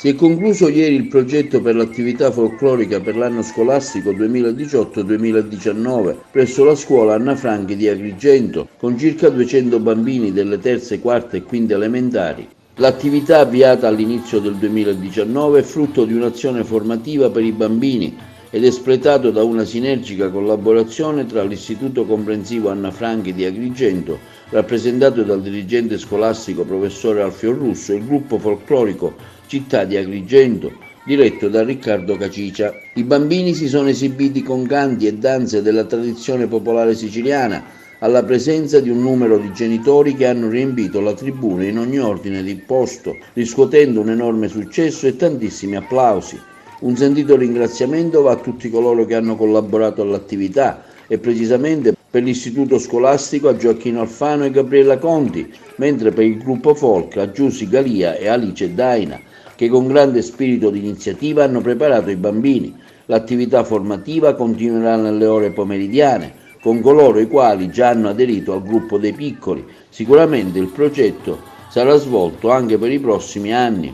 Si è concluso ieri il progetto per l'attività folclorica per l'anno scolastico 2018-2019 presso la scuola Anna Franchi di Agrigento, con circa 200 bambini delle terze, quarte e quinte elementari. L'attività avviata all'inizio del 2019 è frutto di un'azione formativa per i bambini ed espletato da una sinergica collaborazione tra l'Istituto Comprensivo Anna Franchi di Agrigento, rappresentato dal dirigente scolastico professore Alfio Russo, e il gruppo folclorico Città di Agrigento, diretto da Riccardo Cacicia. I bambini si sono esibiti con canti e danze della tradizione popolare siciliana, alla presenza di un numero di genitori che hanno riempito la tribuna in ogni ordine di posto, riscuotendo un enorme successo e tantissimi applausi. Un sentito ringraziamento va a tutti coloro che hanno collaborato all'attività e precisamente per l'istituto scolastico a Gioacchino Alfano e Gabriella Conti, mentre per il gruppo folk a Giussi Galia e Alice Daina, che con grande spirito di iniziativa hanno preparato i bambini. L'attività formativa continuerà nelle ore pomeridiane con coloro i quali già hanno aderito al gruppo dei piccoli. Sicuramente il progetto sarà svolto anche per i prossimi anni.